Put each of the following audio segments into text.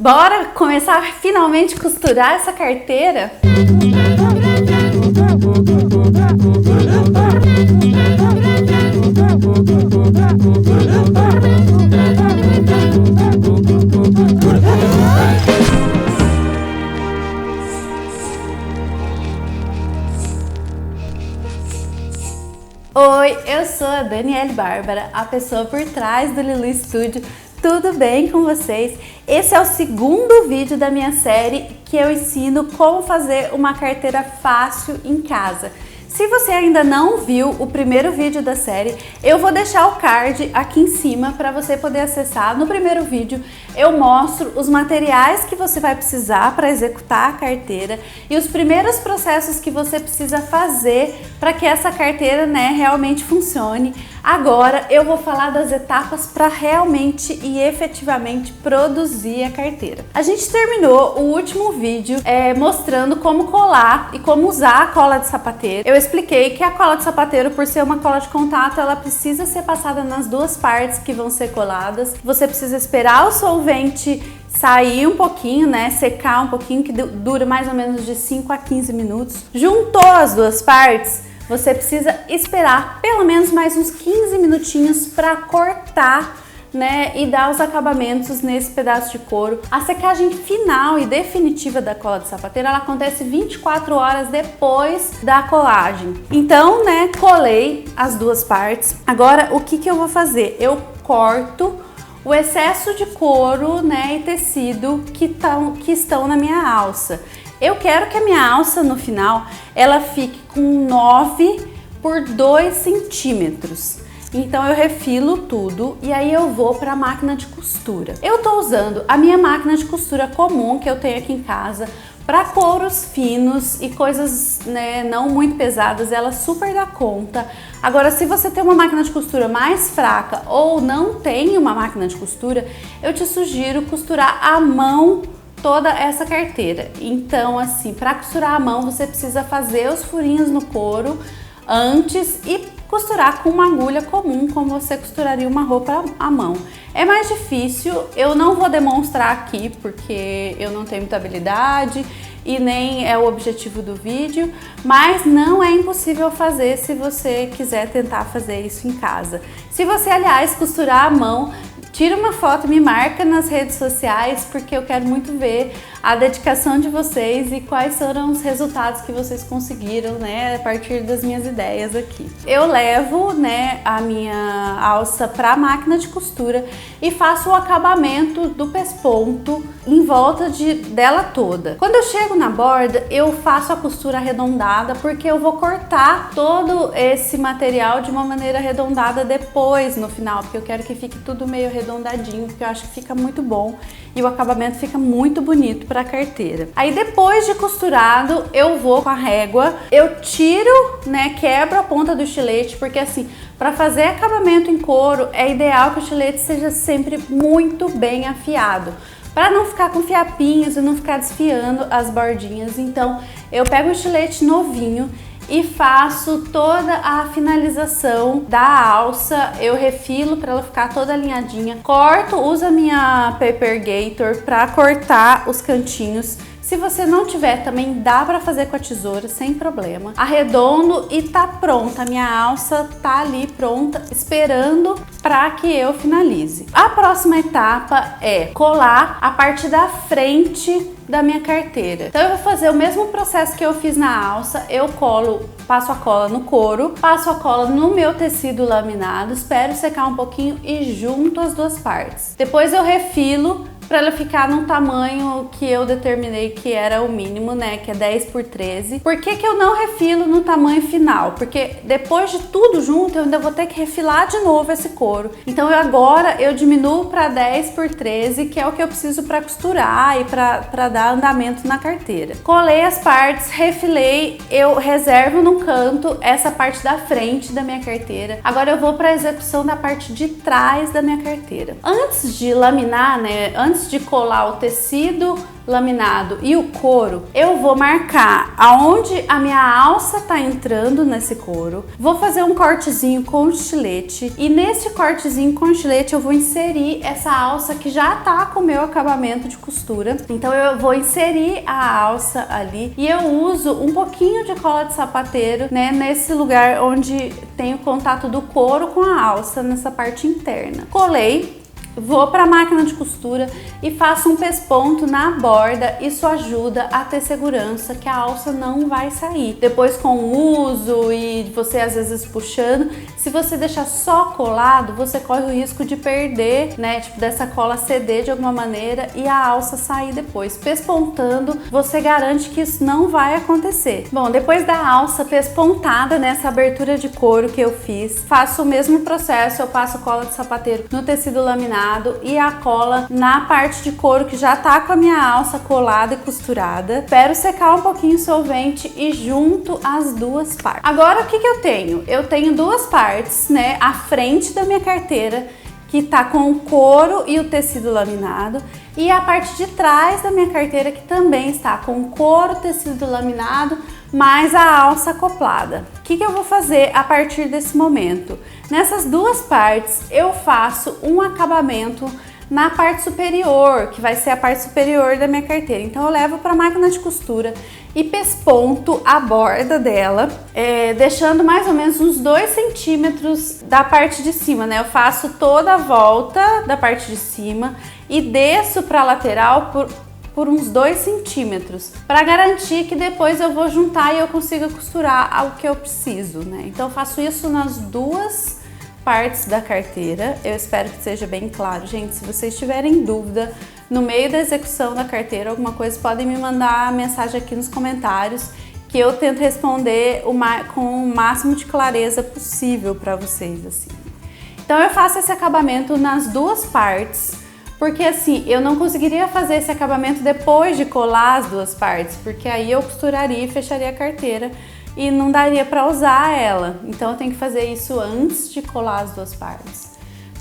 Bora começar a finalmente costurar essa carteira? Oi, eu sou a Daniele Bárbara, a pessoa por trás do Lili Studio. Tudo bem com vocês? Esse é o segundo vídeo da minha série que eu ensino como fazer uma carteira fácil em casa. Se você ainda não viu o primeiro vídeo da série, eu vou deixar o card aqui em cima para você poder acessar. No primeiro vídeo eu mostro os materiais que você vai precisar para executar a carteira e os primeiros processos que você precisa fazer para que essa carteira, realmente funcione. Agora eu vou falar das etapas para realmente e efetivamente produzir a carteira. A gente terminou o último vídeo mostrando como colar e como usar a cola de sapateiro. Eu expliquei que a cola de sapateiro, por ser uma cola de contato, ela precisa ser passada nas duas partes que vão ser coladas. Você precisa esperar o solvente sair um pouquinho, secar um pouquinho, que dura mais ou menos de 5 a 15 minutos. Juntou as duas partes, você precisa esperar pelo menos mais uns 15 minutinhos para cortar, e dar os acabamentos nesse pedaço de couro. A secagem final e definitiva da cola de sapateiro, ela acontece 24 horas depois da colagem. Então, colei as duas partes. Agora, o que eu vou fazer? Eu corto o excesso de couro, e tecido que estão na minha alça. Eu quero que a minha alça, no final, ela fique com 9 por 2 centímetros. Então eu refilo tudo e aí eu vou para a máquina de costura. Eu tô usando a minha máquina de costura comum que eu tenho aqui em casa para couros finos e coisas não muito pesadas, ela super dá conta. Agora, se você tem uma máquina de costura mais fraca ou não tem uma máquina de costura, eu te sugiro costurar à mão toda essa carteira. Então, assim, para costurar à mão, você precisa fazer os furinhos no couro antes e costurar com uma agulha comum, como você costuraria uma roupa à mão. É mais difícil, eu não vou demonstrar aqui porque eu não tenho muita habilidade e nem é o objetivo do vídeo, mas não é impossível fazer se você quiser tentar fazer isso em casa. Se você, aliás, costurar à mão, tira uma foto e me marca nas redes sociais, porque eu quero muito ver a dedicação de vocês e quais foram os resultados que vocês conseguiram, a partir das minhas ideias aqui. Eu levo, a minha alça para a máquina de costura e faço o acabamento do pesponto em volta dela toda. Quando eu chego na borda, eu faço a costura arredondada, porque eu vou cortar todo esse material de uma maneira arredondada depois, no final, porque eu quero que fique tudo meio arredondadinho, porque eu acho que fica muito bom e o acabamento fica muito bonito para a carteira. Aí depois de costurado, eu vou com a régua, eu tiro, quebro a ponta do estilete, porque assim, para fazer acabamento em couro, é ideal que o estilete seja sempre muito bem afiado, para não ficar com fiapinhos e não ficar desfiando as bordinhas. Então, eu pego o estilete novinho e faço toda a finalização da alça, eu refilo para ela ficar toda alinhadinha, corto, uso a minha Paper Gator para cortar os cantinhos. Se você não tiver, também dá para fazer com a tesoura, sem problema. Arredondo e tá pronta, a minha alça tá ali pronta, esperando para que eu finalize. A próxima etapa é colar a parte da frente da minha carteira. Então eu vou fazer o mesmo processo que eu fiz na alça, eu passo a cola no couro, passo a cola no meu tecido laminado, espero secar um pouquinho e junto as duas partes. Depois eu refilo para ela ficar num tamanho que eu determinei que era o mínimo, que é 10 por 13. Por que eu não refilo no tamanho final? Porque depois de tudo junto, eu ainda vou ter que refilar de novo esse couro. Então agora eu diminuo para 10 por 13, que é o que eu preciso para costurar e para dar andamento na carteira. Colei as partes, refilei, eu reservo num canto essa parte da frente da minha carteira. Agora eu vou para a execução da parte de trás da minha carteira. Antes de laminar, antes antes de colar o tecido laminado e o couro, eu vou marcar aonde a minha alça tá entrando nesse couro. Vou fazer um cortezinho com estilete e nesse cortezinho com estilete eu vou inserir essa alça que já tá com o meu acabamento de costura. Então eu vou inserir a alça ali e eu uso um pouquinho de cola de sapateiro, né, nesse lugar onde tem o contato do couro com a alça, nessa parte interna. Colei. Vou para a máquina de costura e faço um pesponto na borda, isso ajuda a ter segurança que a alça não vai sair. Depois com o uso e você às vezes puxando, se você deixar só colado, você corre o risco de perder, né, tipo dessa cola ceder de alguma maneira e a alça sair depois. Pespontando, você garante que isso não vai acontecer. Bom, depois da alça pespontada nessa abertura de couro que eu fiz, faço o mesmo processo, eu passo cola de sapateiro no tecido laminado e a cola na parte de couro que já tá com a minha alça colada e costurada. Espero secar um pouquinho o solvente e junto as duas partes. Agora o que eu tenho? Eu tenho duas partes, né, à frente da minha carteira que tá com o couro e o tecido laminado e a parte de trás da minha carteira que também está com o couro, tecido laminado, mais a alça acoplada. O que eu vou fazer a partir desse momento? Nessas duas partes eu faço um acabamento na parte superior, que vai ser a parte superior da minha carteira. Então eu levo para a máquina de costura e pesponto a borda dela, deixando mais ou menos uns 2 centímetros da parte de cima, né? Eu faço toda a volta da parte de cima e desço para a lateral por uns 2 centímetros, para garantir que depois eu vou juntar e eu consiga costurar o que eu preciso, né? Então eu faço isso nas duas partes da carteira. Eu espero que seja bem claro, gente. Se vocês tiverem dúvida no meio da execução da carteira, alguma coisa, podem me mandar mensagem aqui nos comentários que eu tento responder com o máximo de clareza possível para vocês, assim. Então eu faço esse acabamento nas duas partes, porque assim, eu não conseguiria fazer esse acabamento depois de colar as duas partes, porque aí eu costuraria e fecharia a carteira e não daria para usar ela. Então eu tenho que fazer isso antes de colar as duas partes.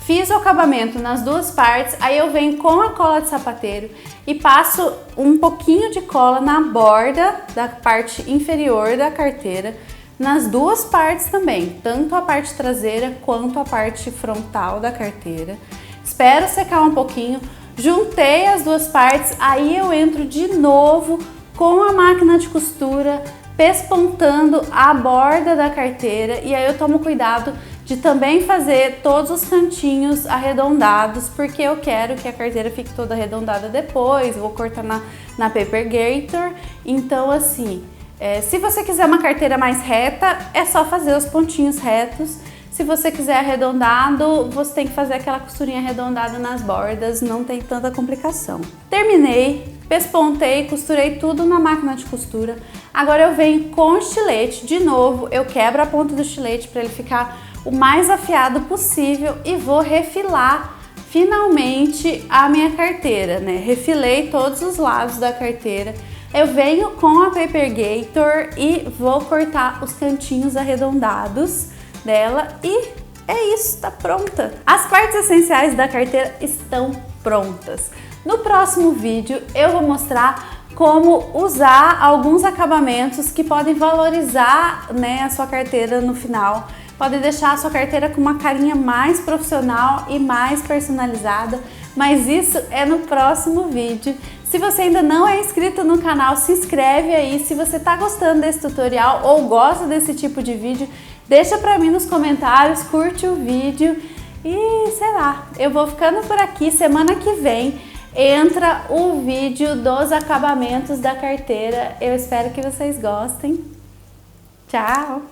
Fiz o acabamento nas duas partes, aí eu venho com a cola de sapateiro e passo um pouquinho de cola na borda da parte inferior da carteira, nas duas partes também, tanto a parte traseira quanto a parte frontal da carteira. Espero secar um pouquinho, juntei as duas partes, aí eu entro de novo com a máquina de costura, pespontando a borda da carteira, e aí eu tomo cuidado de também fazer todos os cantinhos arredondados, porque eu quero que a carteira fique toda arredondada depois, vou cortar na Paper Gator. Então assim, se você quiser uma carteira mais reta, é só fazer os pontinhos retos. Se você quiser arredondado, você tem que fazer aquela costurinha arredondada nas bordas, não tem tanta complicação. Terminei, pespontei, costurei tudo na máquina de costura. Agora eu venho com estilete, de novo, eu quebro a ponta do estilete para ele ficar o mais afiado possível e vou refilar finalmente a minha carteira, né? Refilei todos os lados da carteira. Eu venho com a Paper Gator e vou cortar os cantinhos arredondados dela e é isso, tá pronta. As partes essenciais da carteira estão prontas. No próximo vídeo eu vou mostrar como usar alguns acabamentos que podem valorizar, né, a sua carteira no final. Pode deixar a sua carteira com uma carinha mais profissional e mais personalizada, mas isso é no próximo vídeo. Se você ainda não é inscrito no canal, se inscreve aí. Se você tá gostando desse tutorial ou gosta desse tipo de vídeo, deixa pra mim nos comentários, curte o vídeo e sei lá, eu vou ficando por aqui. Semana que vem entra o vídeo dos acabamentos da carteira. Eu espero que vocês gostem. Tchau!